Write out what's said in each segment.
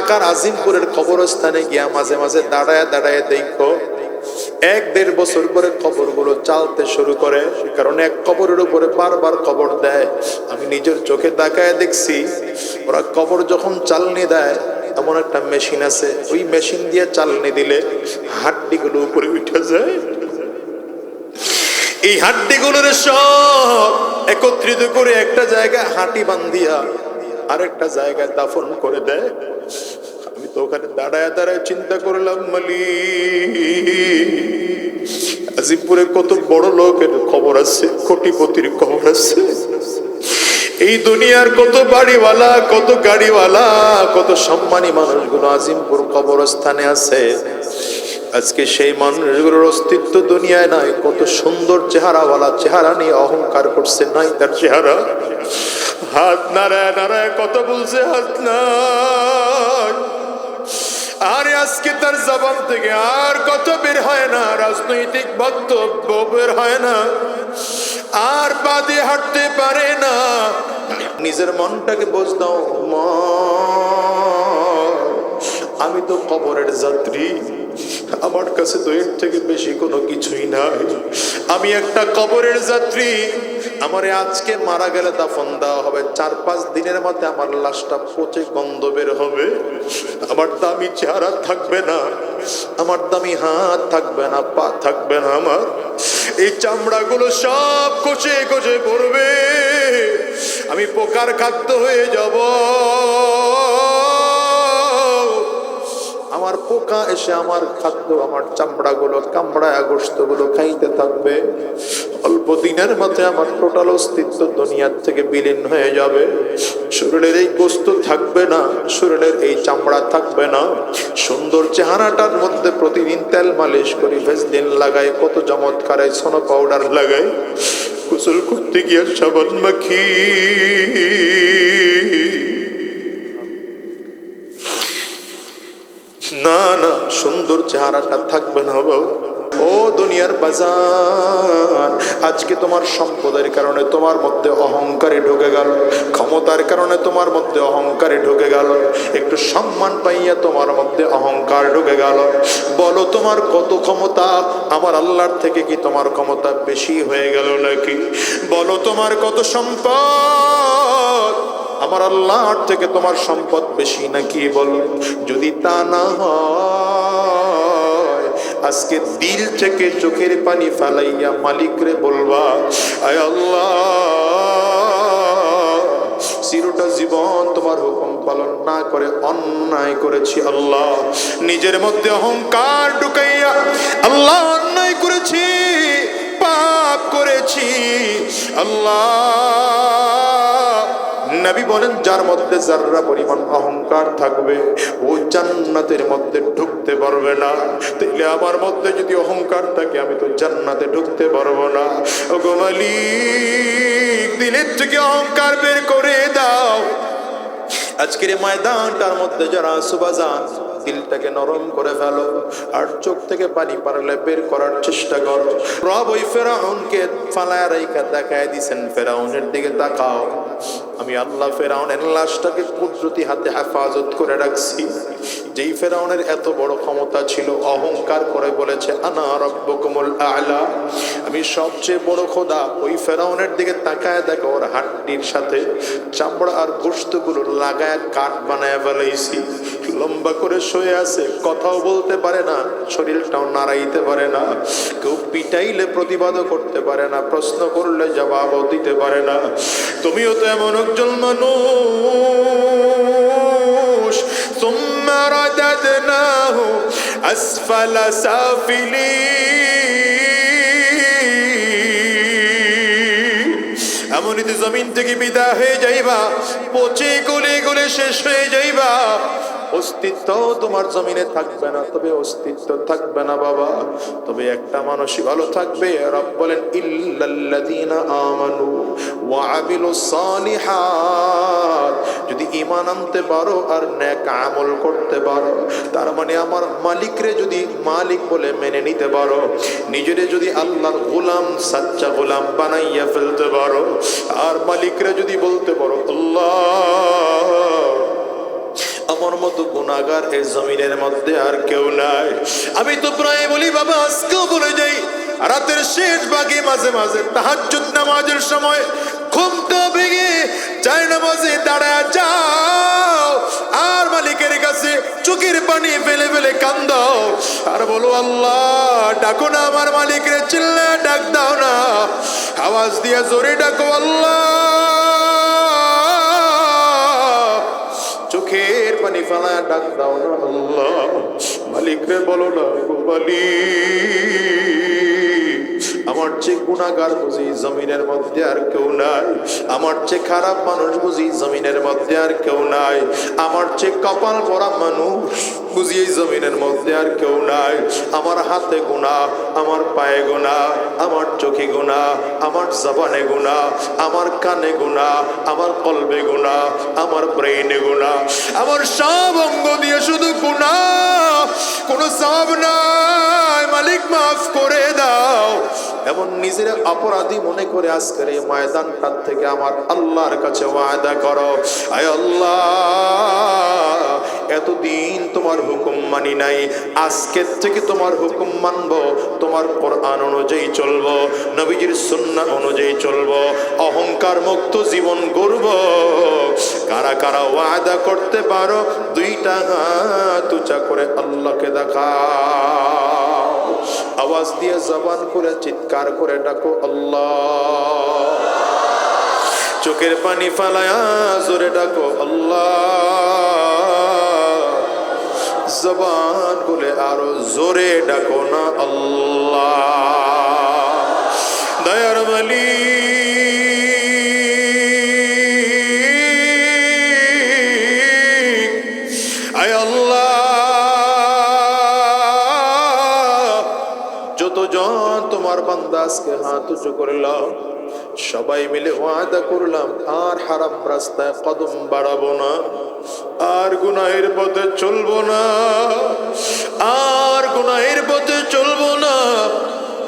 ঢাকার আজিমপুরের কবরস্থানে গিয়া মাঝে মাঝে দাঁড়ায় দাঁড়ায় দেখো 1-1.5 বছর পরে কবরগুলো চালতে শুরু করে, কারণ এক কবরের উপরে বারবার কবর দেয়। আমি নিজের চোখে তাকায় দেখছি, ওরা কবর যখন চালনি দেয় এমন একটা মেশিন আছে, ওই মেশিন দিয়ে চালনি দিলে হাড্ডিগুলো উপরে উঠে যায়। এই হাড্ডিগুলোর সব একত্রিত করে একটা জায়গায় হাঁটি বান্ধিয়া আরেকটা জায়গায় দাফন করে দেয়। আমি তো ওখানে দাঁড়ায় দাঁড়ায় চিন্তা করলাম, আজিমপুরে কত বড় লোকের খবর আছে, কোটিপতির খবর আছে। এই দুনিয়ার কত বাড়িওয়ালা, কত গাড়িওয়ালা, কত সম্মানী মানুষগুলো আজিমপুর কবরস্থানে আছে। আজকে সেই মানুষগুলোর অস্তিত্ব দুনিয়ায় নাই। কত সুন্দর চেহারাওয়ালা, চেহারা নিয়ে অহংকার করছে, নাই তার চেহারা। হাত নাড়ায় নাড়ায় কত বলছে, হাত নাই। আরে আজকে তার জবান থেকে আর কত বের হয় না, রাজনৈতিক বক্তব্য বের হয় না, আর বাদে হাঁটতে পারে না। নিজের মনটাকে বোঝ দাও, আমি তো কবরের যাত্রী, আমার কাছে তো এর থেকে বেশি কোনো কিছুই নাই। আমি একটা কবরের যাত্রী, আমারে আজকে মারা গেলে দাফন দেওয়া হবে, 4-5 দিনের মধ্যে আমার লাশটা পচে গন্ধ বের হবে। আমার দামি চেহারা থাকবে না, আমার দামি হাত থাকবে না, পা থাকবে না, আমার এই চামড়াগুলো সব কচে কচে পড়বে, আমি পোকার খাদ্য হয়ে যাব। আমার পোকা এসে আমার খাদ্য, আমার চামড়াগুলো কামড়ায়, গোশতগুলো খাইতে থাকবে। অল্প দিনের মধ্যে আমার টোটাল অস্তিত্ব দুনিয়ার থেকে বিলীন হয়ে যাবে। শরীরের এই গোশত থাকবে না, শরীরের এই চামড়া থাকবে না। সুন্দর চেহারাটার মধ্যে প্রতিদিন তেল মালিশ করি, ভেজলিন লাগাই, কত চমৎকার সোনো পাউডার লাগাই, গোসল করতে গিয়ে সাবান মাখি। না না, সুন্দর চেহারাটা থাকবে না বাবু। ও দুনিয়ার বাজার, আজকে তোমার সম্পদের কারণে তোমার মধ্যে অহংকারে ঢুকে গেল, ক্ষমতার কারণে তোমার মধ্যে অহংকারে ঢুকে গেল, একটু সম্মান পাইয়া তোমার মধ্যে অহংকার ঢুকে গেল। বলো তোমার কত ক্ষমতা, আমার আল্লাহর থেকে কি তোমার ক্ষমতা বেশি হয়ে গেল নাকি? বলো তোমার কত সম্পদ, আমার আল্লাহর থেকে তোমার সম্পদ বেশি নাকি? বলো। যদি তা না হয়, আজকে দিল থেকে চোখের পানি ফেলাইয়া মালিকরে বলবা, আয় আল্লাহ, চিরটা জীবন তোমার হুকুম পালন না করে অন্যায় করেছি আল্লাহ। নিজের মধ্যে অহংকার ঢুকাইয়া আল্লাহ অন্যায় করেছি, পাপ করেছি আল্লাহ। নবী বলেন, যার মধ্যে যাররা পরিমাণ অহংকার থাকবে ও জান্নাতের মধ্যে ঢুকতে পারবে না। তাইলে আমার মধ্যে যদি অহংকার থাকে, আমি তো জান্নাতে ঢুকতে পারবো না। ওগো মালিক, দিলের থেকে অহংকার বের করে দাও। আজকের ময়দানটার মধ্যে যারা সুবাজান, দিলটাকে নরম করে ফেলো, আর চোখ থেকে পানি পারলে বের করার চেষ্টা করো। রব ওই ফেরাউনকে ফালায় রাইখা দেখায় দিছেন, ফেরাউনের দিকে তাকাও। আমি আল্লাহ ফেরাউনের লাশটাকে কুদরতি হাতে হেফাজত করে রাখছি। যেই ফেরাউনের এত বড় ক্ষমতা ছিল, অহংকার করে বলেছে আনা রাব্বুকুমুল আ'লা, আমি সবচেয়ে বড় খোদা। ওই ফেরাউনের দিকে তাকায় দেখো, ওর হাড্ডির সাথে চামড়া আর গোশতগুলো লাগায় কাঠ বানায় ফেলাইছি। লম্বা করে শুয়ে আছে, কথাও বলতে পারে না, শরীরটাও নাড়াইতে পারে না। কেউ পিটাইলে প্রতিবাদও করতে পারে না, প্রশ্ন করলে জবাবও দিতে পারে না। তুমিও তো এমন একজন মানুষ। সুম্মা রাদাদনাহু আসফালা সাফিলিন, এমনই তো জমিন থেকে বিদায় হয়ে যাইবা, পচে গলে গলে শেষ হয়ে যাইবা। অস্তিত্ব তোমার জমিনে থাকবে না, তবে অস্তিত্ব থাকবে না বাবা। তবে একটা মানুষই ভালো থাকবে। রব বলেন, ইল্লাল্লাযীনা আমানু ওয়া আমিলুস সালিহাত, যদি ঈমান আনতে পারো আর নেক আমল করতে পারো, তার মানে আমার মালিকরে যদি মালিক বলে মেনে নিতে পারো, নিজেরে যদি আল্লাহর গোলাম, সাচ্চা গোলাম বানাইয়া ফেলতে পারো, আর মালিকরে যদি বলতে পারো, আল্লাহ আমার মতো গুনাহগার এই জমিনের মধ্যে আর কেউ নাই। আমি তো প্রায় বলি বাবা, আজকেও বলে যাই, রাতের শেষ ভাগে মাঝে মাঝে তাহাজ্জুদ নামাজের সময় ঘুমটা ভেঙে জায়নামাজে দাঁড়ায় যাও আর মালিকের কাছে চোখের পানি ফেলে ফেলে কান্দাও আর বলো, আল্লাহ ডাকো না আমার মালিকের, চিল্লায় ডাক দাও না, আওয়াজ দিয়ে জোরে ডাকো আল্লাহ। চোখের পানি ফেলায় ডাক দাও না আল্লাহ। মালিকরে বলো না, গো মালিক, আমার চেয়ে গুনাহগার বুঝি জমিনের মধ্যে আর কেউ নাই, আমার চেয়ে খারাপ মানুষ বুঝি জমিনের মধ্যে আর কেউ নাই, আমার চেয়ে কপাল পরা মানুষ বুঝি এই জমিনের মধ্যে আর কেউ নাই। আমার হাতে গুনাহ, আমার পায়ে গুনাহ, আমার চোখে গুনাহ, আমার জবানে গুনাহ, আমার কানে গুনাহ, আমার কলবে গুনাহ, আমার ব্রেইনে গুনাহ, আমার সব অঙ্গ দিয়ে শুধু গুনাহ, কোনো সওয়াব নাই। মালিক মাফ করে দাও। এমন নিজের অপরাধী মনে করে আজকের এই ময়দানটার থেকে আমার আল্লাহর কাছে ওয়াদা করো, আয় আল্লাহ, এতদিন তোমার হুকুম মানি নাই, আজকের থেকে তোমার হুকুম মানবো, তোমার কোরআন অনুযায়ী চলবো, নবীজির সুন্নাহ অনুযায়ী চলবো, অহংকার মুক্ত জীবন গড়ব। কারা কারা ওয়াদা করতে পারো? দুইটা হাত উঁচা করে আল্লাহকে দেখাও, আওয়াজ দিয়ে জবান করে চিৎকার করে ডাকো আল্লাহ। চোখের পানি ফালায়া জোরে ডাকো আল্লাহ। জবান খুলে আরো জোরে ডাকো না আল্লাহ। দয়ার মালিক, আয় আল্লাহ, যতজন তোমার বান্দা আজকে হাত উঁচু করলাম, সবাই মিলে ওয়াদা করলাম আর হারাম রাস্তায় কদম বাড়াবো না, আর গুনাহের পথে চলবো না, আর গুনাহের পথে চলবো না,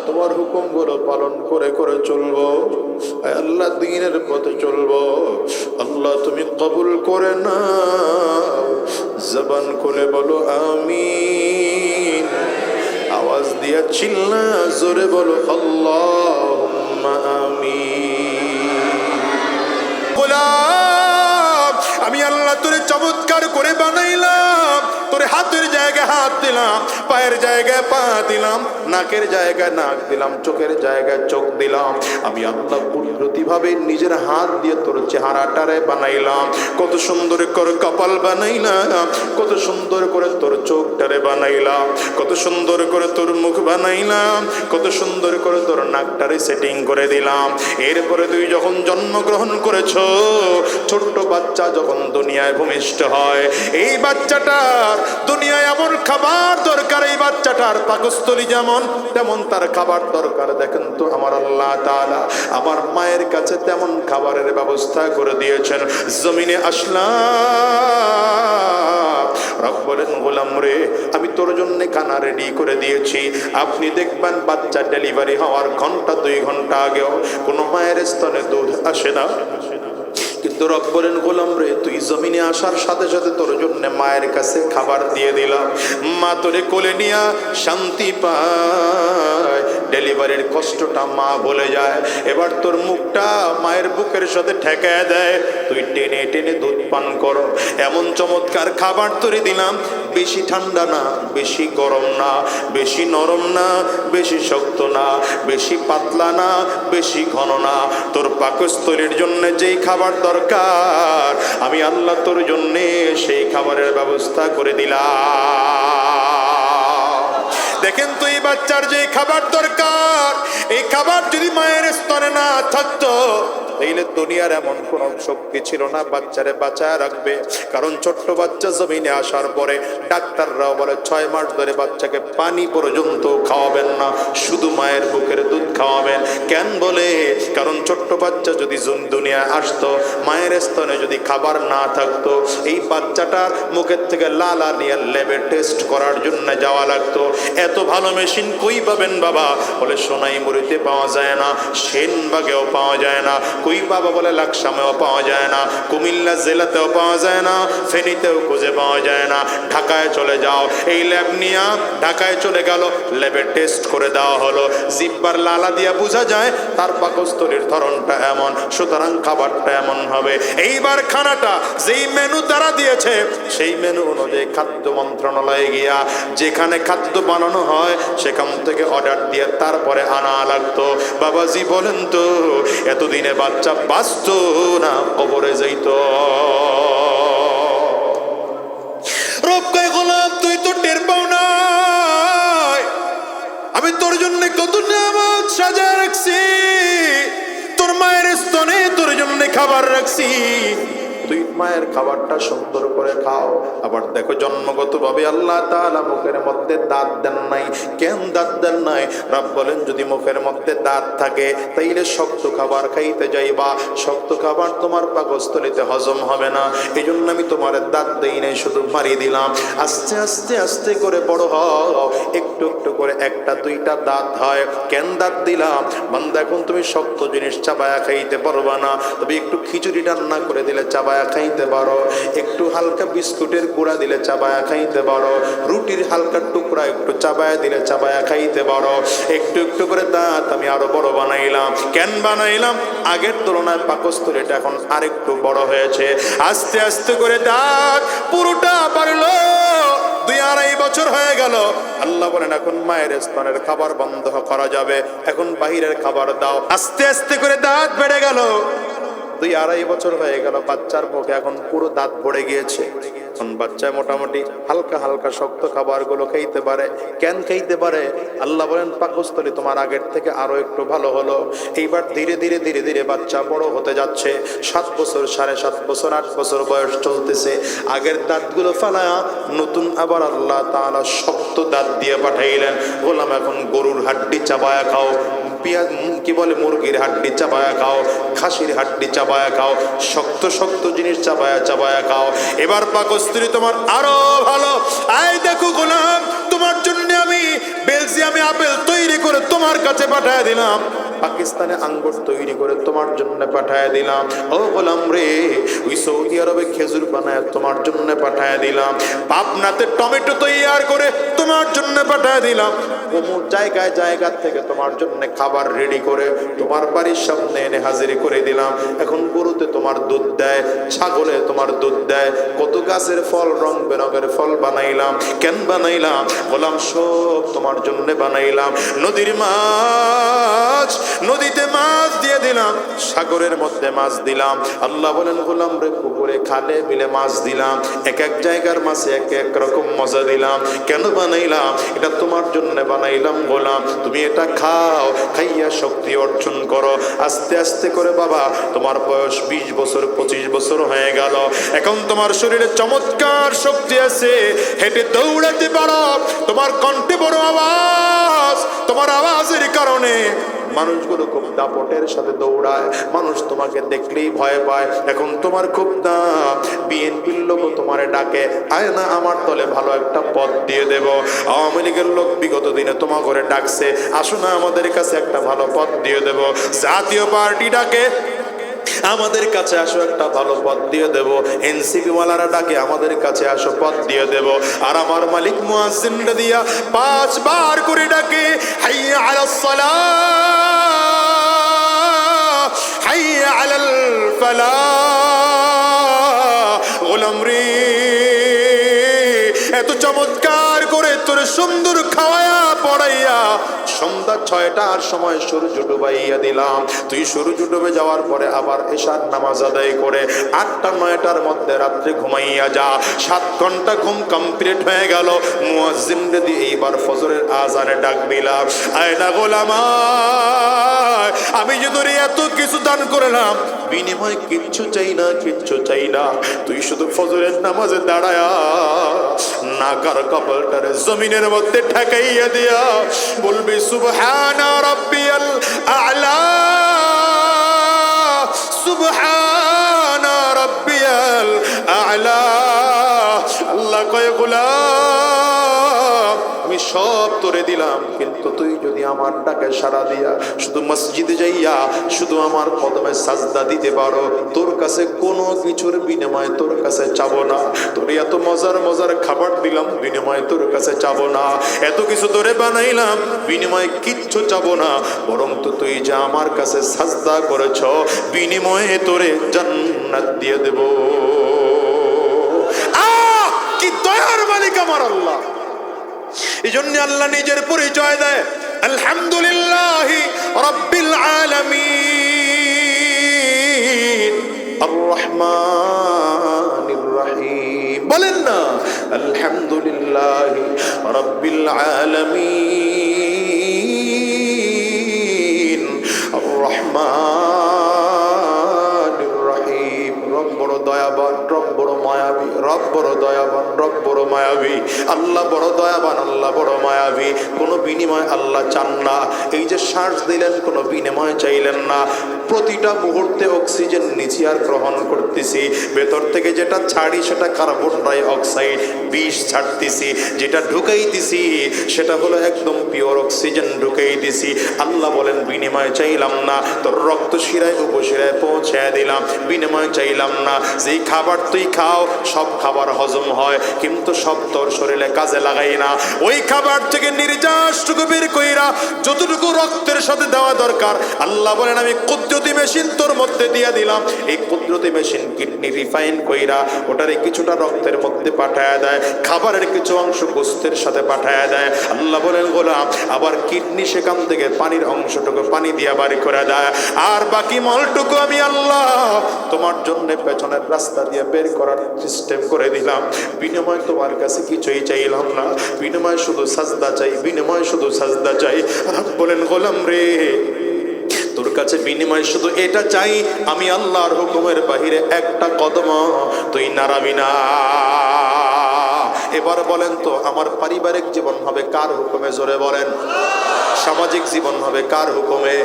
তোমার হুকুমগুলো পালন করে করে চলবো, আল্লাহ দ্বীনের পথে চলবো। আল্লাহ তুমি কবুল করে না। জবান খুলে বলো আমিন। আওয়াজ দিয়া চিল্লা জোরে বলো আল্লাহুম্মা আমিন। গোলাম, আমি আল্লাহ তোরে চমৎকার করে বানাইলাম, তোরে হাতের জায়গায় হাত দিলাম, পায়ের জায়গায় পা দিলাম, নাকের জায়গায় নাক দিলাম, চোখের জায়গায় চোখ দিলাম। আমি আল্লাহ কুদরতি ভাবে নিজের হাত দিয়ে তোর চেহারাটারে বানাইলাম, কত সুন্দর করে কপাল বানাইলাম, কত সুন্দর করে তোর চোখটারে বানাইলাম, কত সুন্দর করে তোর মুখ বানাইলাম, কত সুন্দর করে তোর নাকটারে সেটিং করে দিলাম। এরপরে তুই যখন জন্মগ্রহণ করেছ, ছোট্ট বাচ্চা যখন দুনিয়ায় ভূমিষ্ঠ হয়, এই বাচ্চাটার দুনিয়ায় এমন খাবার দরকার, এই বাচ্চাটার পাকস্থলী যেমন তেমন তার খাবার দরকার। দেখেন তো আমার আল্লাহ তাআলা আমার মায়ের কাছে তেমন খাবারের ব্যবস্থা করে দিয়েছেন। জমিনে আসলাম, রব বলেন গোলাম রে, আমি তোর জন্য খানা রেডি করে দিয়েছি। আপনি দেখবেন বাচ্চা ডেলিভারি হওয়ার ঘন্টা 2 ঘন্টা আগেও কোনো মায়ের স্তনে দুধ আসে না, কিন্তু রব বলেন গোলাম রে, তুই জমিনে আসার সাথে সাথে তোর জন্য মায়ের কাছে খাবার দিয়ে দিলাম। মা তোরে কোলে নিয়া শান্তি পায়, ডেলিভারির কষ্টটা মা বলে যায়। এবার তোর মুখটা মায়ের বুকের সাথে ঠেকায় দেয়, তুই টেনে টেনে দুধ পান করো। এমন চমৎকার খাবার তোরে দিলাম, বেশি ঠান্ডা না, বেশি গরম না, বেশি নরম না, বেশি শক্ত না, বেশি পাতলা না, বেশি ঘন না। তোর পাকস্থলীর জন্য যেই খাবার দরকার, আমি আল্লাহ তোর জন্য সেই খাবারের ব্যবস্থা করে দিলাম। দেখেন তো এই বাচ্চার যে খাবার দরকার, এই খাবার যদি মায়ের স্তনে না থাকতো, তাইলে দুনিয়ার এমন কোন শক্তি ছিল না বাচ্চারে বাঁচায় রাখবে। কারণ ছোট্ট বাচ্চা জমিনে আসার পরে ডাক্তাররাও বলে 6 মাস ধরে বাচ্চাকে পানি পর্যন্ত খাওয়াবেন না, শুধু মায়ের বুকের দুধ খাওয়াবেন। কেন বলে? কারণ ছোট্ট বাচ্চা যদি দুনিয়ায় আসতো, মায়ের স্তনে যদি খাবার না থাকতো, এই বাচ্চাটার মুখের থেকে লালা নিয়ে ল্যাবে টেস্ট করার জন্য যাওয়া লাগতো। এত ভালো মেশিন কই পাবেন বাবা? বলে সোনাইমুড়িতে পাওয়া যায় না, সেনবাগেও পাওয়া যায় না, ওই বাবা বলে লাকসামেও পাওয়া যায় না, কুমিল্লা জেলাতেও পাওয়া যায় না, ফেনীতেও খুঁজে পাওয়া যায় না, ঢাকায় চলে যাও। এই ল্যাব নিয়ে ঢাকায় চলে গেল, ল্যাবে টেস্ট করে দেওয়া হলো, জিব্বার লালা দিয়া বোঝা যায় তার পাকস্থলীর ধরনটা এমন, সুতরাং খাবারটা এমন হবে। এইবার খানাটা যেই মেনু তারা দিয়েছে সেই মেনু অনুযায়ী খাদ্য মন্ত্রণালয়ে গিয়া যেখানে খাদ্য বানানো হয় সেখান থেকে অর্ডার দিয়ে তারপরে আনা লাগতো। বাবাজি বলেন তো এতদিনে বাচ্চা বাঁচত না কবরে যাইত? রব কয় গোলাম তুই তো টের পাও না আমি তোর জন্য কত নিয়ামত সাজায় রাখছি, তোর মায়ের স্তনে তোর জন্য খাবার রাখছি, তুই মায়ের খাবারটা সুন্দর করে খাও। আবার দেখো জন্মগত ভাবে আল্লাহ তাআলা মুখের মধ্যে দাঁত দেন নাই। কেন দাঁত দেন নাই? রব বলেন যদি মুখের মধ্যে দাঁত থাকে তাইলে শক্ত খাবার খাইতে যাইবা, শক্ত খাবার তোমার পাকস্থলীতে হজম হবে না। এই জন্য আমি তোমার দাঁত দেই নাই, শুধু মারি দিলাম। আস্তে আস্তে আস্তে করে বড় হও, একটু একটু করে একটা দুইটা দাঁত হয়। কেন দাঁত দিলাম? বান্দা এখন তুমি শক্ত জিনিস চাবায়া খাইতে পারবা না, তবে একটু খিচুড়ি রান্না করে দিলে চাবায়া খাইতে পারো, একটু হালকা বিস্কুটের গুঁড়া দিলে চাবায়া খাইতে পারো, রুটির হালকা টুকরা একটু চাবায়া দিলে চাবায়া খাইতে পারো। একটু একটু করে দাঁত আমি আরো বড় বানাইলাম। কেন বানাইলাম? আগের তুলনায় পাকস্থলীটা এখন আরেকটু বড় হয়েছে। আস্তে আস্তে করে দাঁত পুরোটা বাড়লো। 2-2.5 বছর হয়ে গেল। আল্লাহ বলেন এখন মায়ের স্তনের খাবার বন্ধ করা যাবে, এখন বাহিরের খাবার দাও। আস্তে আস্তে করে দাঁত বেড়ে গেল। 2-2.5 বছর হয়ে গেল, বাচ্চার মুখে এখন পুরো দাঁত পড়ে গিয়েছে। এখন বাচ্চা মোটামুটি হালকা হালকা শক্ত খাবারগুলো খাইতে পারে। কেন খাইতে পারে? আল্লাহ বলেন পাকস্থলী তোমার আগের থেকে আরো একটু ভালো হলো। এইবার ধীরে ধীরে ধীরে ধীরে বাচ্চা বড় হতে যাচ্ছে। 7 বছর, 7.5 বছর, 8 বছর বয়স চলতেছে। আগের দাঁতগুলো ফালায়া নতুন আবার আল্লাহ তাআলা শক্ত দাঁত দিয়ে পাঠাইলেন। বললাম এখন গরুর হাড্ডি চাবায়া খাও, পেঁয়াজ কি বলে মুরগির হাড্ডি চাবায়া খাও, খাসির হাড্ডি চাবায়া খাও, শক্ত শক্ত জিনিস চাবায়া চাবায়া খাও। এবার পাকস্থলী তোমার আরো ভালো। আই দেখো গোলাম, তোমার জন্য আমি বেলজিয়ামে আপেল তৈরি করে তোমার কাছে পাঠায় দিলাম, পাকিস্তানে আঙ্গুর তৈরি করে তোমার জন্য পাঠায় দিলাম। ও গোলাম রে, ওই সৌদি আরবে খেজুর বানায় তোমার জন্য পাঠায় দিলাম, পাবনাতে টমেটো তৈরি করে তোমার জন্য পাঠায় দিলাম। অমুক জায়গায় জায়গা থেকে তোমার জন্য খাবার রেডি করে তোমার বাড়ির সামনে এনে হাজির করে দিলাম। এখন গরুতে তোমার দুধ দেয়, ছাগলে তোমার দুধ দেয়, কত গাছের ফল রং বেরঙের ফল বানাইলাম। কেন বানাইলাম? গোলাম সব তোমার জন্য বানাইলাম। নদীর মাছ, নদীতে মাছ দিয়ে দিলাম, সাগরের মধ্যে মাছ দিলাম। আল্লাহ বলেন গোলাম রে পুকুরে খালে বিলে মাছ দিলাম, এক এক জায়গার মাছে এক এক রকম মজা দিলাম। কেন বানাইলাম? এটা তোমার জন্য বানাইলাম গোলাম, তুমি এটা খাও, খাইয়া শক্তি অর্জন করো। আস্তে আস্তে করে বাবা তোমার বয়স 20 বছর 25 বছর হয়ে গেল। এখন তোমার শরীরে চমৎকার শক্তি আছে, হেঁটে দৌড়াতে পারো, তোমার কণ্ঠে বড় আওয়াজ, তোমার আওয়াজের কারণে মানুষগুলো খুব দাপটের সাথে দৌড়ায়, মানুষ তোমাকে দেখলেই ভয় পায়। এখন তোমার খুব দাম, বিএনপির লোক তোমারে ডাকে, আয় না আমার দলে ভালো একটা পদ দিয়ে দেব। আওয়ামী লীগের লোক বিগত দিনে তোমার ঘরে ডাকছে, আসো না আমাদের কাছে একটা ভালো পদ দিয়ে দেব। জাতীয় পার্টি ডাকে, আমাদের কাছে আসো একটা ভালো পদ দিয়ে দেব। এনসিপি ওয়ালারা ডাকে, আমাদের কাছে আসো পদ দিয়ে দেব। আর আমার মালিক মুয়াজ্জিন দিয়া 5 বার করে ডাকে, হাইয়া আলাস সালাহ, হাইয়া আলাল ফালাহ। গোলাম রে, এত চমৎকার করে তোর সুন্দর খাওয়ায়া পড়াইয়া সন্ধ্যা 6টার সময় সূর্য ডুবাইয়া দিলাম। তুই সূর্য ডুবে যাওয়ার পরে আবার এশার নামাজ আদায় করে 8টা-9টার মধ্যে রাত্রে ঘুমাইয়া যা। 7 ঘন্টা ঘুম কমপ্লিট হয়ে গেল। মুয়াজ্জিন দিয়ে এইবার ফজরের আজানে ডাক দিলাম, আয় না গোলাম আয়, আমি যে তোরে এত কিছু দান করলাম, বিনিময় কিচ্ছু চাই না, কিচ্ছু চাই না। তুই শুধু ফজরের নামাজে দাঁড়ায়া নাকার কপালটারে জমিনের মধ্যে ঠেকাইয়া দিয়া বলবি সুবহানা রাব্বিয়াল আ'লা, সুবহানা রাব্বিয়াল আ'লা। আল্লাহ কয় গোলাম, আমি সব তোরে দিলাম, কিন্তু তুই যদি আমার ডাকে সাড়া দিয়া শুধু মসজিদে যাইয়া শুধু আমার কদমে সাজদা দিতে পারো, তোর কাছে কোনো কিছুর বিনিময়ে তোর কাছে চাবো না। তোর এত মজার মজার খাবার দিলাম, বিনিময়ে তোর কাছে চাবো না। এত কিছু তোরে বানাইলাম, বিনিময়ে কিচ্ছু চাবো না। বরং তো তুই যা আমার কাছে সাজদা করেছ, বিনিময়ে তোরে জান্নাত দিয়ে দেব। কি দয়ার মালিক আমার আল্লাহ! এই জন্য আল্লাহ নিজের পরিচয় দেয়, আলহামদুলিল্লাহি রাব্বিল আলামিন আর রহমানির রহিম। বলেন না, আলহামদুলিল্লাহি রাব্বিল আলামিন আর রহমানির রহিম। রব বড় দয়াবান, রব বড় মায়াবী, রব বড় দয়াবান, রব বড় মায়াবী। আল্লাহ বড় দয়াবান, আল্লাহ বড় মায়াবী। কোনো বিনিময় আল্লাহ চান না। এই যে শ্বাস দিলেন, কোনো বিনিময় চাইলেন না। প্রতিটা মুহূর্তে অক্সিজেন নিচ্ছি আর গ্রহণ করতেছি। ভেতর থেকে যেটা ছাড়ি সেটা কার্বন ডাই অক্সাইড, বিষ ছাড়তেছি। যেটা ঢুকাইতেছি সেটা হলো একদম পিওর অক্সিজেন ঢুকাইতেছি। আল্লাহ বলেন বিনিময় চাইলাম না, তোর রক্ত শিরায় উপশিরায় পৌঁছায় দিলাম, বিনিময় চাইলাম না। যেই খাবার তুই খাও সব খাবার হজম হয়, কিন্তু সব তোর শরীরে কাজে লাগাই না। ওই খাবার থেকে নির্যাসটুকু বের কইরা যতটুকু রক্তের সাথে দেওয়া দরকার, আল্লাহ বলেন আমি কুদরতি মেশিন তোর মধ্যে দিয়ে দিলাম। এই কুদরতি মেশিন কিডনি রিফাইন কইরা ওটারে কিছুটা রক্তের মধ্যে পাঠায় দেয়, খাবারের কিছু অংশ গোস্তের সাথে পাঠায় দেয়। আল্লাহ বলেন গোলাম, আবার কিডনি সেখান থেকে পানির অংশটুকু পানি দিয়া বাড়ি করে দেয়, আর বাকি মলটুকু আমি আল্লাহ তোমার জন্য পেছনের রাস্তা দিয়ে বের করার সিস্টেম করে দিলাম। বিনিময় তোমার কাছে কিছুই চাইলাম না, বিনিময় শুধু সাজদা চাই, বিনিময় শুধু সাজদা চাই। বলেন গোলাম রে, তোর কাছে বিনিময় শুধু এটা চাই, আমি আল্লাহর হুকুমের বাহিরে একটা কদম তুই নাড়াবি না। এবার বলেন তো, আমার পারিবারিক জীবন হবে কার হুকুমে? জোরে বলেন। সামাজিক জীবন হবে কার হুকুমে?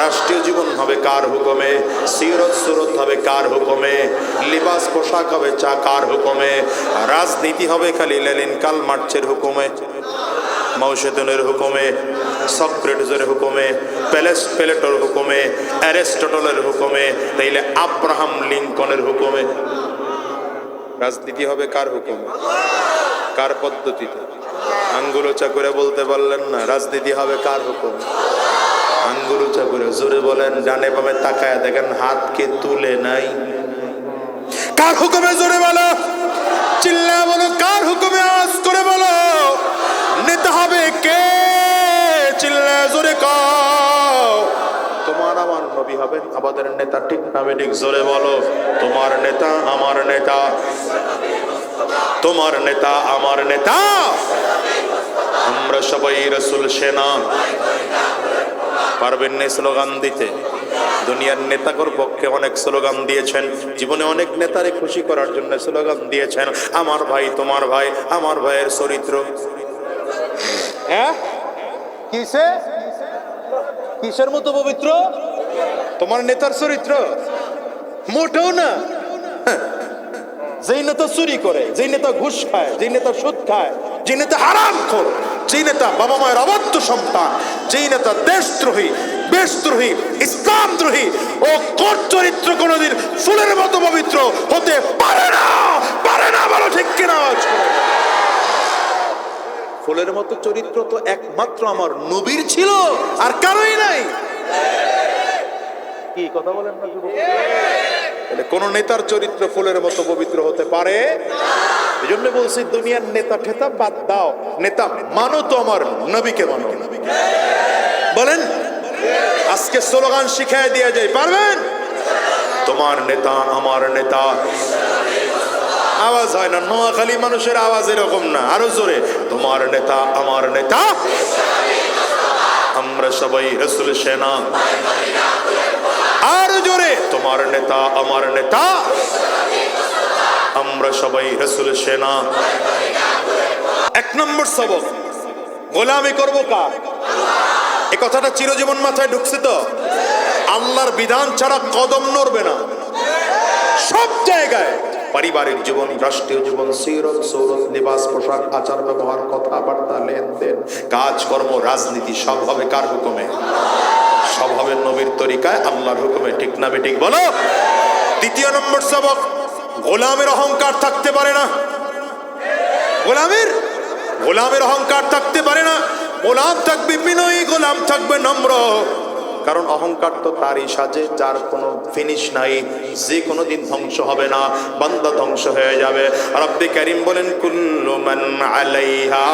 রাষ্ট্রীয় জীবন হবে কার হুকুমে? সিরত সুরত হবে কার হুকুমে? লিবাস পোশাক হবে চা কার হুকুমে? রাজনীতি হবে খালি লেনিন কার্ল মার্কসের হুকুমে, মাওসেতুনের হুকুমে, সক্রেটিসের হুকুমে, প্লেটোর হুকুমে, অ্যারিস্টটলের হুকুমে, তাইলে আব্রাহাম লিঙ্কনের হুকুমে? রাজনীতি হবে কার হুকুমে? কার পদ্ধতিতে? আঙ্গুল উঁচা করে বলতে পারলেন না, রাজনীতি হবে কার হুকুমে? আঙ্গুল উঁচা করে জোরে বলেন, ডানে বামে তাকায় দেখেন হাতকে তুলে নাই। কার হুকুমে? জোরে বলো, চিল্লা বলো, কার হুকুমে? আওয়াজ করে বলো। নেতা হবে কে? চিল্লা জোরে কও। তোমার আমার নবী হবেন আমাদের নেতা, ঠিক না বেঠিক? জোরে বলো। তোমার নেতা আমার নেতা, তোমার নেতা আমার নেতা, আমরা সবাই রাসূল সেনা। পারবেন না স্লোগান দিতে? দুনিয়ার নেতাগর পক্ষে অনেক স্লোগান দিয়েছেন, জীবনে অনেক নেতারে খুশি করার জন্য স্লোগান দিয়েছেন। আমার ভাই তোমার ভাই, আমার ভাইয়ের চরিত্র। হ্যাঁ, কিসে কিসের মতো পবিত্র? তোমার নেতার চরিত্র মোটেও না। যেই নেতা চুরি করে, যেই নেতা ঘুষ খায়, যেই নেতা সুদ খায়, যে নেতা হারামখোর, যেই নেতা বাবা মায়ের অবাধ্য সন্তান, যেই নেতা দেশদ্রোহী, দেশদ্রোহী, ইসলামদ্রোহী, ও কোট চরিত্র কোনোদিন ফুলের মতো পবিত্র হতে পারে না। পারে না, বলো ঠিক কিনা? আওয়াজ করে। ফুলের মতো চরিত্র তো একমাত্র আমার নবীর ছিল, আর কারোই নাই। কি কথা বলেন না যুবক? কোন নেতার চরিত্র ফুলের মতো পবিত্র হতে পারে? এই জন্য বলছি, দুনিয়ার নেতা ঠেতা বাদ দাও, নেতা মানো তো আমার নবীকে মানো। বলেন, আজকে স্লোগান শিখায় দিয়ে যায়, পারবেন? তোমার নেতা আমার নেতা। আওয়াজ হয় না, নোয়াখালী মানুষের আওয়াজ এরকম না, আরো জোরে। তোমার নেতা আমার নেতা, আমরা সবাই রাসূল সেনা। আর জোরে, তোমার নেতা আমার নেতা, আমরা সবাই রাসূল সেনা। এক নম্বর সবক, গোলামি করবো কার? এই কথাটা চিরজীবন মাথায় ঢুকছে তো? আল্লাহর বিধান ছাড়া কদম নড়বে না। সব জায়গায় পারিবারিক জীবন, রাষ্ট্রীয় জীবন, সিরত সৌরত, লিবাস পোশাক, আচার ব্যবহার, কথাবার্তা, লেনদেন, কাজকর্ম, রাজনীতি সব হবে কার হুকুমে? সব হবে নবীর তরিকায়, আল্লাহর হুকুমে। ঠিক না বেঠিক বলো? দ্বিতীয় নম্বর সবক, গোলামের অহংকার থাকতে পারে না। গোলামের অহংকার থাকতে পারে না। গোলাম থাকবে বিনয়ী, গোলাম থাকবে নম্র। কারণ অহংকার তো তারই সাজে যার কোনো ফিনিশ নাই, যে কোনো দিন ধ্বংস হবে না, বান্দা ধ্বংস হয়ে যাবে। রব্বে কারীম বলেন কুল্লু মান আলাইহা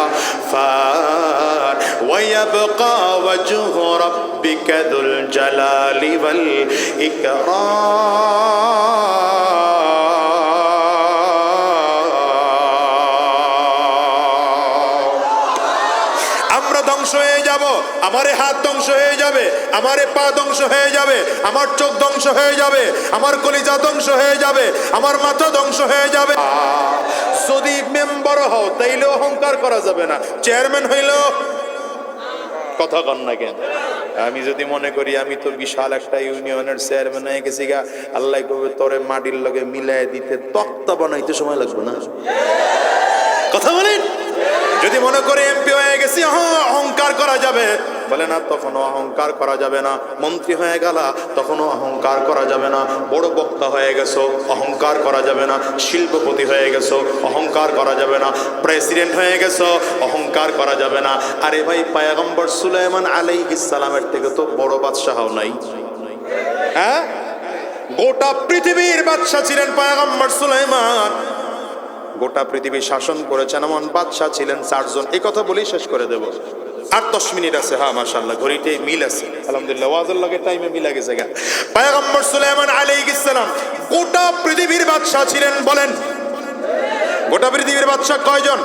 ফান ওয়া ইয়াবকা ওয়াজহু রাব্বিকা যুল জালালি ওয়াল ইকরাম। আমরা ধ্বংস হয়ে যাব, আমারে হাত ধ্বংস হয়ে যাবে, আমারে পা ধ্বংস হয়ে যাবে, আমার চোখ ধ্বংস হয়ে যাবে, আমার কলিজা ধ্বংস হয়ে যাবে, আমার মাথা ধ্বংস হয়ে যাবে। যদি মেম্বার হও তাইলে অহংকার করা যাবে না, চেয়ারম্যান হইলেও কথা কন না কেন? আমি যদি মনে করি আমি তো বিশাল একটা ইউনিয়নের চেয়ারম্যান হয়ে গেছি গা, আল্লাহ কবে তোরে মাটির লগে মিলাই দিতে তক্তা বানাইতে সময় লাগবে না? কথা বলেন। যদি মনে করে এমপি হয়ে গেছি অহংকার করা যাবে, বলে না, তখনও অহংকার করা যাবে না। মন্ত্রী হয়ে গেলা, তখনও অহংকার করা যাবে না। বড় বক্তা হয়ে গেছো, অহংকার করা যাবে না। শিল্পপতি হয়ে গেছো, অহংকার করা যাবে না। প্রেসিডেন্ট হয়ে গেছো, অহংকার করা যাবে না। আরে ভাই, পয়গম্বর সুলাইমান আলাইহিস সালামের থেকে তো বড় বাদশাহ নাই? হ্যাঁ, গোটা পৃথিবীর বাদশাহ ছিলেন পয়গম্বর সুলাইমান। গোটা পৃথিবী শাসন করেছেন, এমন বাদশাহ ছিলেন 4 জন। এই কথা বলেই শেষ করে দেব। 8-10 মিনিট আছে। হ্যাঁ, মাশাআল্লাহ, ঘড়িতে মিল আছে, আলহামদুলিল্লাহ। ওয়াজের লগে টাইমে মিলা গেছে গা। পয়গম্বর সুলাইমান আলাইহিস সালাম গোটা পৃথিবীর বাদশাহ ছিলেন। বলেন, গোটা পৃথিবীর বাদশাহ কয়জন?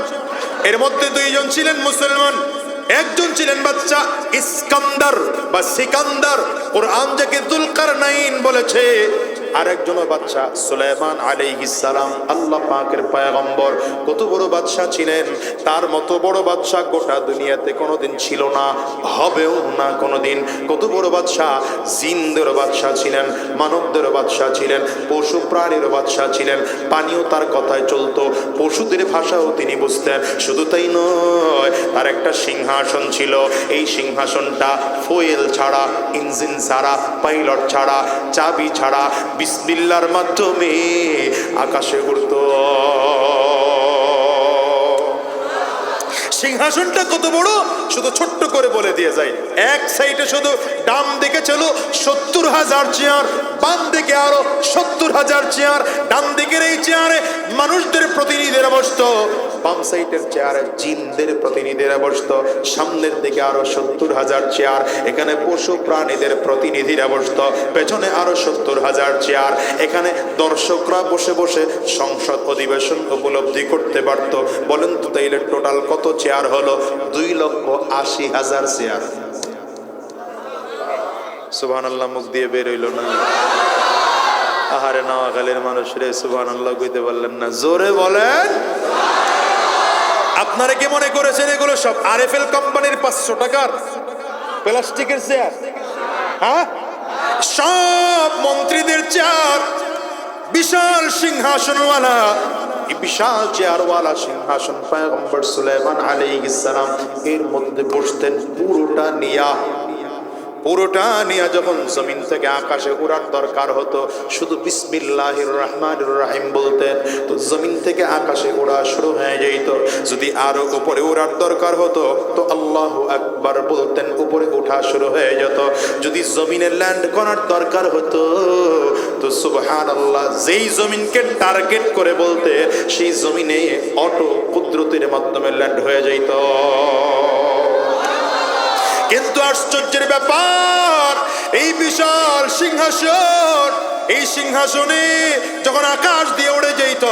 এর মধ্যে 2 জন ছিলেন মুসলমান, একজন ছিলেন বাদশা ইস্কান্দার বা সিকান্দার, কোরআন যাকে যুলকারনাইন বলেছে। আরেকজন বাদশা সুলাইমান আলাইহিস সালাম, আল্লাহ পাকের পয়গম্বর। কত বড় বাদশা ছিলেন! তার মতো বড় বাদশা গোটা দুনিয়াতে কোনোদিন ছিল না, হবেও না কোনোদিন। কত বড় বাদশা! জিনদের বাদশা ছিলেন, মানবদের বাদশা ছিলেন, পশু প্রাণীর বাদশা ছিলেন। পানিও তার কথায় চলতো, পশুদের ভাষাও তিনি বুঝতেন। শুধু তাই নয়, তার একটা সিংহাসন ছিল। এই সিংহাসনটা ফুয়েল ছাড়া, ইঞ্জিন ছাড়া, পাইলট ছাড়া, চাবি ছাড়া, বিসমিল্লাহর মাধ্যমে আকাশে উড়ত। সিংহাসনটা কত বড় শুধু ছোট্ট করে বলে দিয়ে যায়। এক সাইডে শুধু ডান দিকে ছিল 70,000 চেয়ার, বাম দিকে আরো 70,000 চেয়ার। ডান দিকের এই চেয়ারে মানুষদের প্রতিনিধিরা বসতো, বাম সাইডের চেয়ারে জিনদের প্রতিনিধিরা বসতো। সামনের দিকে আরো 70,000 চেয়ার, এখানে পশু প্রাণীদের প্রতিনিধিরা বসতো। পেছনে আরো 70,000 চেয়ার, এখানে দর্শকরা বসে বসে সংসদ অধিবেশন উপলব্ধি করতে পারত। বলেন তো তাইলে টোটাল কত চেয়ার হলো? 2,80,000 চেয়ার। সুবহানাল্লাহ, মুখ দিয়ে বের হইল না। আহারে নোয়াখালীর মানুষ রে, সুবহানাল্লাহ কইতে পারলেন না। জোরে বলেন। আপনারা কি মনে করেছেন এগুলো সব আরএফএল কোম্পানির 500 টাকার প্লাস্টিকের চেয়ার? হ্যাঁ, সব মন্ত্রীদের চেয়ার, বিশাল সিংহাসনওয়ালা। এই বিশাল চেয়ারওয়ালা সিংহাসন পয়গম্বর সুলাইমান আলাইহিস সালাম এর মধ্যে বসতেন। পুরোটা নিয়া যখন জমিন থেকে আকাশে উড়ার দরকার হতো, শুধু বিসমিল্লাহির রহমানির রহিম বলতেন, তো জমিন থেকে আকাশে উড়া শুরু হয়ে যেত। যদি আরো উপরে উড়ার দরকার হতো তো আল্লাহু আকবার বলতেন, উপরে ওঠা শুরু হয়ে যেত। যদি জমিনে ল্যান্ড করার দরকার হতো তো সুবহানাল্লাহ, যেই জমিনকে টার্গেট করে বলতে, সেই জমিনে অটো কুদরতের মাধ্যমে ল্যান্ড হয়ে যেত। কিন্তু আশ্চর্যের ব্যাপার, এই বিশাল সিংহাসন, এই সিংহাসনে যখন আকাশ দিয়ে উড়ে যেত,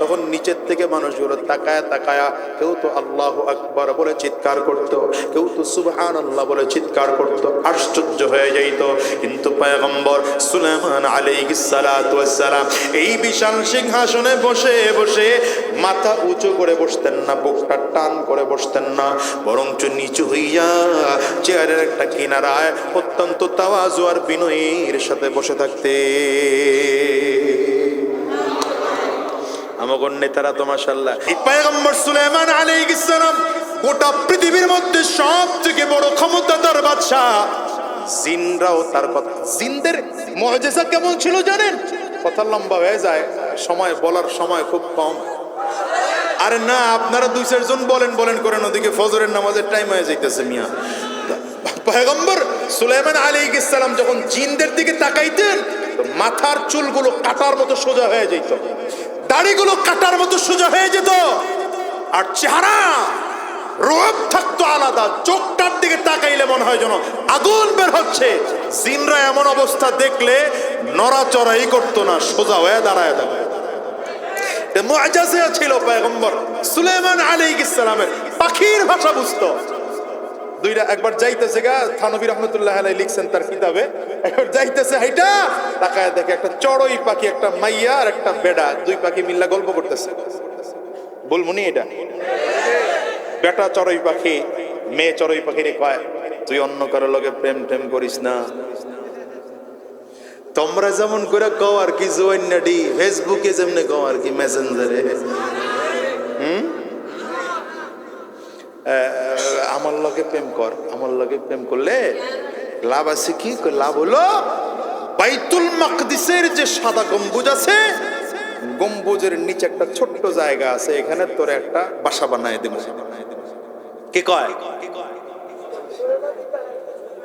তখন নিচের থেকে মানুষগুলো তাকায়া তাকায়া কেউ তো আল্লাহু আকবার বলে চিৎকার করত, কেউ তো সুবহানাল্লাহ বলে চিৎকার করত। আশ্চর্য হয়ে যাইত। কিন্তু পয়গম্বর সুলাইমান আলাইহিস সালাতু ওয়াস সালাম এই বিশাল সিংহাসনে বসে বসে মাথা উঁচু করে বসতেন না, বুকটা টান করে বসতেন না, বরঞ্চ নিচু হইয়া চেয়ারের একটা কিনারায় অত্যন্ত তাওয়াজু আর বিনয়ের সাথে বসে থাকতে। আমাগর নেতারা তো মাশাআল্লাহ। এই পয়গম্বর সুলাইমান আলাইহিস সালাম গোটা পৃথিবীর মধ্যে সবথেকে বড় ক্ষমতাধর বাদশা। জিনরাও তার কথা, জিনদের মুআজিজা কেমন ছিল জানেন? কথা লম্বা হয়ে যায়, সময় বলার সময় খুব কম। আরে না, আপনারা দুই চারজন বলেন বলেন করেন, ওদিকে ফজরের নামাজের টাইম হয়ে যাইতেছে মিয়া। পয়গম্বর সুলাইমান আলাইহিস সালাম যখন জিনদের দিকে তাকাইতেন, মাথার চুলগুলো কাটার মতো সোজা হয়ে যেত, দাড়িগুলো কাটার মতো সোজা হয়ে যেত, আর চেহারা রূপ থাকতো আলাদা। চোখটার দিকে তাকাইলে মনে হয় যেন আগুন বের হচ্ছে। জিনরা এমন অবস্থা দেখলে নড়াচড়াই করতো না, সোজা হয়ে দাঁড়ায় দাঁড়ায়। মুআজিজা ছিল পয়গম্বর সুলাইমান আলাইহিস সালামের, পাখির ভাষা বুঝতো। দুইটা একবার যাইতেছে গা, থানবী রহমতুল্লাহ আলাইহি লিখছেন তার কিতাবে, একবার যাইতেছে হাইটা, তাকায় দেখে একটা চড়ুই পাখি, একটা মাইয়া আর একটা বেড়া, দুই পাখি মিল্লা গল্প করতেছে। বলমুনি এটা বেটা চড়ুই পাখি মেয়ে চড়ুই পাখিরে কয়, তুই অন্য কারো লগে প্রেম টেম করিস না। তোমরা যেমন করে কও আর কি, জোয়ান্নাডি ফেসবুকে যেমনে কও আর কি, মেসেঞ্জারে আমার লগে প্রেম কর, আমার লগে প্রেম করলে লাভ আছে কি? লাভ হলো বাইতুল মাকদিসের যে সাদা গম্বুজ আছে, গম্বুজের নিচে একটা ছোট্ট জায়গা আছে, এখানে তোর একটা বাসা বানায় দেব। কে কয়?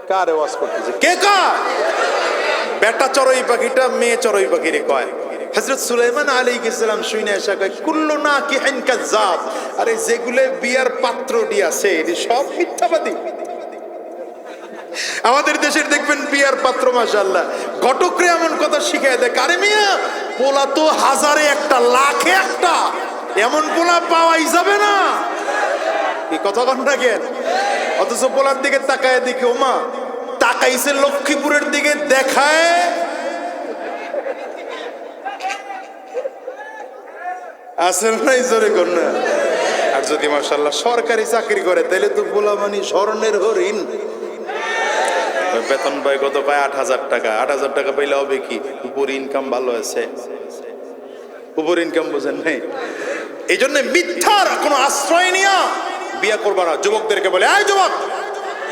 কারে ওয়াজ করতেছে? কে কয়? বেটা চড়ুই পাখিটা মেয়ে চড়ুই পাখিরে কয়। হযরত সুলাইমান আলাইহিস সালাম শুনে এসে কয়, কুল্লু নাকিহিন কাযাব। আরে যেগুলো বিয়ার পাত্রটি আছে এটি সব মিথ্যাবাদী। আমাদের দেশের দেখবেন বিয়ার পাত্র মাশাআল্লাহ ঘটকরে এমন কথা শিখায় দেয়, আরে মিয়া পোলা তো হাজারে একটা, লাখে একটা, এমন পোলা পাওয়াই যাবে না। কি কথা কন রাখেন? অথচ পোলার দিকে তাকায় দেখি, ওমা তাকাইছে লক্ষ্মীপুরের দিকে, দেখায় আসেন নাই জোরে কর না। আর যদি মাশাআল্লাহ সরকারি চাকরি করে তাহলে তো পোলা মানে স্বর্ণের হরিণ। বেতন পায় কত? পায় ৮,০০০ টাকা। ৮,০০০ টাকা পাইলে হবে কি? উপর ইনকাম ভালো আছে, উপর ইনকাম বোঝেন নাই। এই জন্য মিথ্যার কোনো আশ্রয় নিয়ে বিয়ে করবা না। যুবকদেরকে বলে, এই যুবক,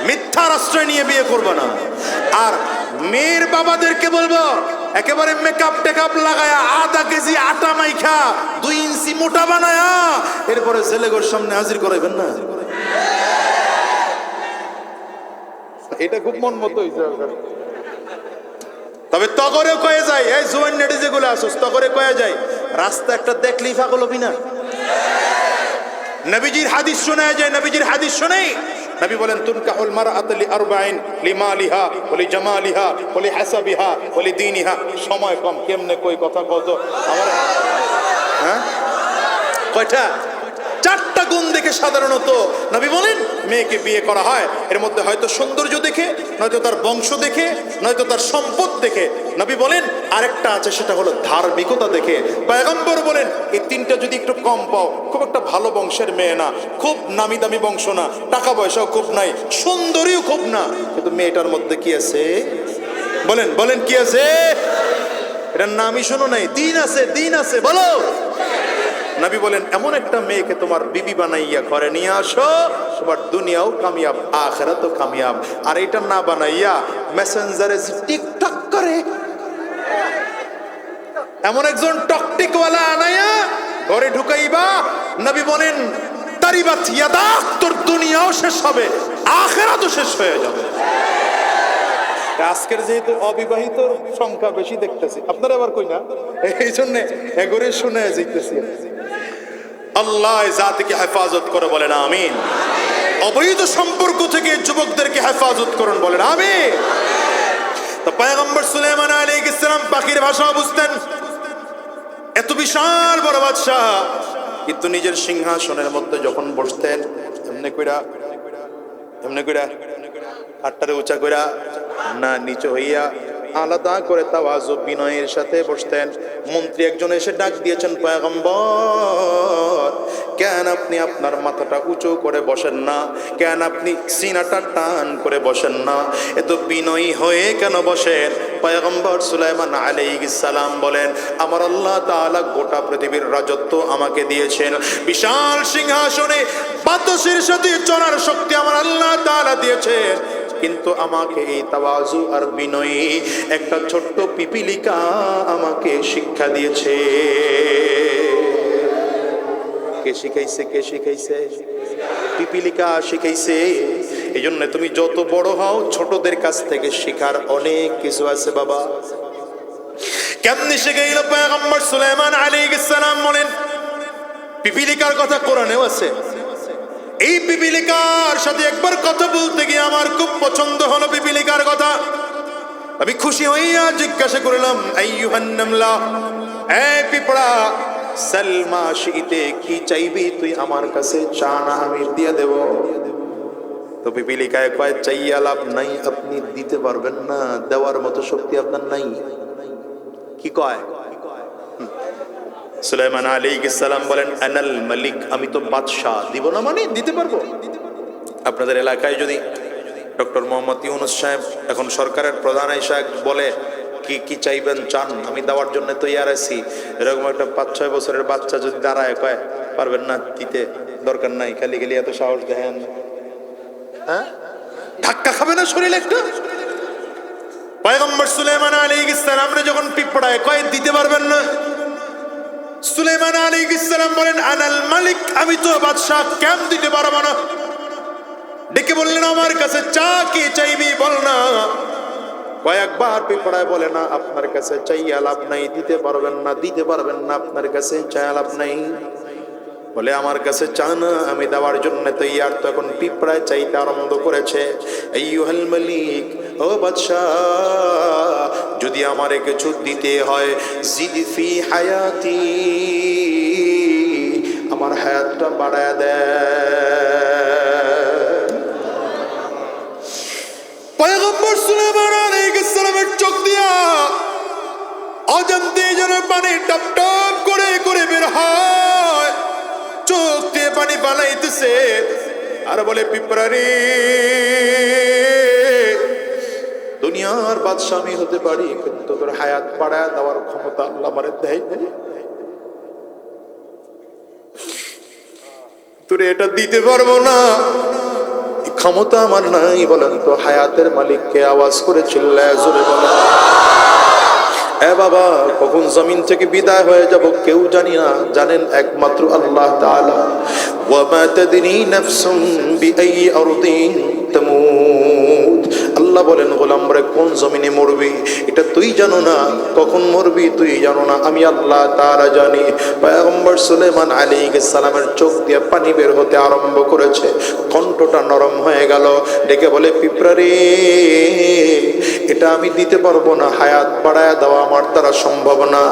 মিথ্যার আশ্রয় নিয়ে বিয়ে করবা না। আর মেয়ের বাবাদেরকে বলবো, একেবারে মেকআপ টেকআপ লাগায়া, আধা কেজি আটা মাইখা 2 ইঞ্চি মোটা বানায়া এরপরে ছেলেগোর সামনে হাজির করাইবেন না। এটা খুব মন মতো হয়েছে। তবে তগরে কয়ে যায়, এই জোয়ান নেটে যেগুলো আসোস, তগরে কয়ে যায়, রাস্তা একটা দেখলেই পাগল হবি না। নবীজির হাদিস শোনা যায়, নবীজির হাদিস শুনেই নবী বলেন, তুনকাহুল মারআতু লিআরবাইন, লিমালিহা ওয়া লিজামালিহা ওয়া লিহাসাবিহা ওয়া লিদীনিহা। সময় কম, কেমনে কই কথা কত আমার, হ্যাঁ কয়টা? 4টা গুণ দেখে সাধারণত নবী বলেন মেয়েকে বিয়ে করা হয়। এর মধ্যে হয়তো সৌন্দর্য দেখে, নয়তো তার বংশ দেখে, নয়তো তার সম্পদ দেখে। নবী বলেন আরেকটা আছে, সেটা হলো ধার্মিকতা দেখে। পয়গম্বর বলেন এই 3টা যদি একটু কম পাও, খুব একটা ভালো বংশের মেয়ে না, খুব নামি দামি বংশ না, টাকা পয়সাও খুব নাই, সুন্দরীও খুব না, কিন্তু মেয়েটার মধ্যে কি আছে? বলেন বলেন কি আছে? এটার নামই শোনো নাই, দিন আছে, দিন আছে, বলো। নবী বলেন এমন একটা মেয়েকে তোমার বিবি বানাইয়া ঘরে নিয়ে আসো, তোমার দুনিয়াও কামিয়াব, আখিরাতও কামিয়াব। আর এটা না বানাইয়া মেসেঞ্জারে টিকটক করে এমন একজন টকটিকওয়ালা আনাইয়া ঘরে ঢুকাইবা, নবী বলেন তারিবাত ইয়াদাক, তোর দুনিয়াও শেষ হবে, আখিরাতও শেষ হয়ে যাবে। আজকের যেহেতু অবিবাহিত সংখ্যা বেশি দেখতেছি, আপনারা আবার কই না, এই জন্য এগরে শুনে যাইতেছি। আল্লাহ জাতিকে হেফাজত করে, বলেন আমিন। অবৈধ সম্পর্ক থেকে যুবকদেরকে হেফাজত করুন, বলেন আমিন। তো পয়গম্বর সুলাইমান আলাইহিস সালাম পাখির ভাষা বুঝতেন। এত বিশাল বড় বাদশাহ, কিন্তু নিজের সিংহাসনের মধ্যে যখন বসতেন, এমনি কইরা হাতটারে উঁচা কইরা না, নিচে হইয়া আলাদা করে তাওয়াজু বিনয়ের সাথে বসতেন। মন্ত্রী একজন এসে ডাক দিয়েছেন, পয়গম্বর কেন আপনি আপনার মাথাটা উঁচু করে বসেন না? কেন আপনি সিনাটা টান করে বসেন না? এত বিনয়ী হয়ে কেন বসেন? পয়গম্বর সুলাইমান আলাইহিস সালাম বলেন, আমার আল্লাহ তাআলা গোটা পৃথিবীর রাজত্ব আমাকে দিয়েছেন, বিশাল সিংহাসনে বাতাসের সাথে চড়ার শক্তি আমার আল্লাহ তাআলা দিয়েছেন, কিন্তু আমাকে এই তাওয়াজু আর বিনয়ী একটা ছোট্ট পিপিলিকা আমাকে শিক্ষা দিয়েছে। কে শিখাইছে? কে শিখাইছে? পিপিলিকা শিখাইছে। এই জন্য তুমি যত বড় হও, ছোটদের কাছ থেকে শেখার অনেক কিছু আছে বাবা। কেমনি শিখাইল পয়গম্বর সুলাইমান আলাইহিস সালাম বলেন, পিপিলিকার কথা কোরআনেও আছে। এই পিপিলিকার সাথে একবার কথা বলতে গিয়ে আমার খুব পছন্দ হলো পিপিলিকার কথা। আমি খুশি হইয়া জিজ্ঞাসা করলাম, আইয়ুহান নামলা, এই পিঁপড়া, সালমা শিইতে, কি চাইবি তুই আমার কাছে, চা না আমি দিয়ে দেব। তো পিপিলিকায় কয়, চাইয়া লাভ নাই, আপনি দিতে পারবেন না, দেওয়ার মতো শক্তি আপনার নাই। কি কয়? সুলাইমান আলাইহিস সালাম বলেন, আনাল মালিক, আমি তো বাদশাহ, দিব না মানে দিতে পারবো। আপনাদের এলাকায় যদি ডক্টর মোহাম্মদ ইউনূস সাহেব এখন সরকারের প্রধান হিসেবে বলে কি কি চাইবেন চান, আমি দেওয়ার জন্য তৈয়ার আছি, এরকম একটা 5-6 বছরের বাচ্চা যদি দাঁড়ায় কয় পারবেন না দিতে, দরকার নাই, খালি খালি এত সাহস দেখেন, হ্যাঁ ধাক্কা খাবে না শরীরে একটা? পয়গম্বর সুলাইমান আলাইহিস সালামরে যখন পিঁপড়ায় কয় দিতে পারবেন না, সুলাইমান আলাইহিস সালাম বলেন, আনাল মালিক, আমি তো বাদশাহ, কেন দিতে পারবো না? ডেকে বললেন, আমার কাছে চা, কি চাইবি বল না। কয়েকবার পিঁপড়ায় বলে, না আপনার কাছে চাইয়া লাভ নাই, দিতে পারবেন না, দিতে পারবেন না, আপনার কাছে চাইয়া লাভ নাই। বলে, আমার কাছে চা না, আমি দেওয়ার জন্য তৈয়ার। তখন পিঁপড়ায় চাইতে আরম্ভ করেছে, আইয়ুহাল মালিক, ও বাদশাহ, যদি আমারে কিছু দিতে হয়, জিদ ফি হায়াতি, আমার হায়াতটা বাড়ায় দেয়। পয়গম্বর সুলাইমান আলাইহিস সালামের চোখ দিয়া অজান্তে যেন পানি টপ টপ করে করে বের হয়, চোখ দিয়ে পানি বানাইতেছে আর বলে, পিঁপড়ারে, দুনিয়ার বাদশা আমি হতে পারি, কিন্তু তোর হায়াত বাড়ায় দেওয়ার ক্ষমতা আল্লাহ আমারে দেয় নাই, তোরে এটা দিতে পারবো না, ক্ষমতা আমার নাই। বলেন তো হায়াতের মালিককে আওয়াজ করে চিল্লায় জোরে বলেন। এ বাবা, কখন জমিন থেকে বিদায় হয়ে যাব কেউ জানি না, জানেন একমাত্র আল্লাহ তাআলা। ওয়া মা তাদরি নাফসুম বিআই আরদিন তামুত, আল্লাহ বলেন, গোলাম রে, কোন জমিনে মরবি এটা তুই জানো না, কখন মরবি তুই জানো না, আমি আল্লাহ তাআলা জানি। পয়গম্বর সুলাইমান আলাইহিস সালামের চোখ দিয়ে পানি বের হতে আরম্ভ করেছে, কণ্ঠটা নরম হয়ে গেল, ডেকে বলে, পিঁপড়ারে, এটা আমি দিতে পারবো না, হায়াত বাড়ায় দেওয়া আমার দ্বারা সম্ভব না।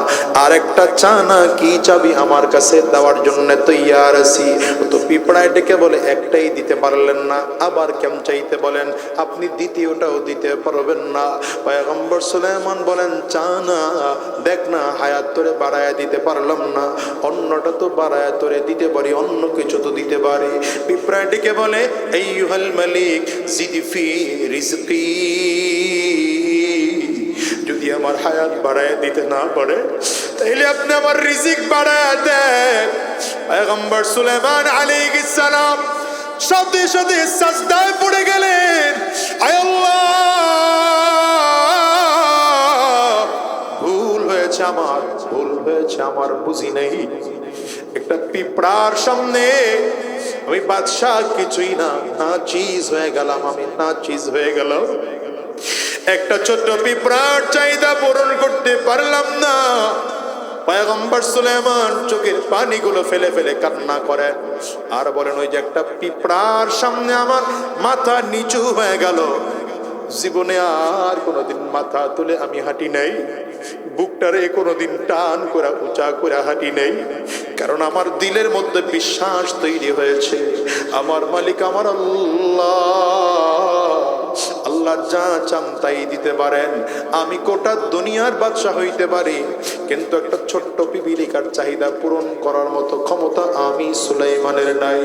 আর একটা চা না, কি চাবি, আমার কাছে দেওয়ার জন্য তৈয়ার আছি। তো পিঁপড়ায় ডেকে বলে, একটাই দিতে পারলেন না, আবার কেমন চাইতে বলেন, আপনি দ্বিতীয়টাও দিতে পারবেন না। পয়গম্বর সুলাইমান বলেন, চা না, দেখ না, হায়াত তোরে বাড়ায় দিতে পারলাম না, অন্যটা তো বাড়ায় তোরে দিতে পারি, অন্য কিছু তো দিতে পারি। পিঁপড়ায় ডেকে বলে, আইয়ুহাল মালিক, জিদ ফি রিজকি, যদি আমার হায়াত বাড়ায় দিতে না পারে, তাইলে আপনি আমার রিজিক বাড়ায় দেন। পয়গম্বর সুলাইমান আলাইহিস সালাম সাথে সাথে সাজদায় পড়ে গেলেন, আয় আল্লাহ, ভুল হয়েছে আমার, ভুল হয়েছে আমার, বুঝি নেই। একটা পিঁপড়ার সামনে আমি বাদশাহ কিছুই না, না চিজ হয়ে গেলাম, আমি না চিজ হয়ে গেলাম। একটা ছোট্ট পিঁপড়ার চাহিদা পূরণ করতে পারলাম না। পয়গম্বর সুলাইমান চোখের পানিগুলো ফেলে ফেলে কান্না করেন আর বলেন, ওই যে একটা পিঁপড়ার সামনে আমার মাথা নিচু হয়ে গেল, জীবনে আর কোনোদিন মাথা তুলে আমি হাঁটি নাই, বুকটারে কোনোদিন টান করে উঁচা করে হাঁটি নেই, কারণ আমার দিলের মধ্যে বিশ্বাস তৈরি হয়েছে, আমার মালিক আমার আল্লাহ, আল্লাহ যা চান তাই দিতে পারেন। আমি গোটা দুনিয়ার বাদশা হইতে পারি, কিন্তু একটা ছোট্ট পিপিলিকার চাহিদা পূরণ করার মতো ক্ষমতা আমি সুলাইমানের নাই।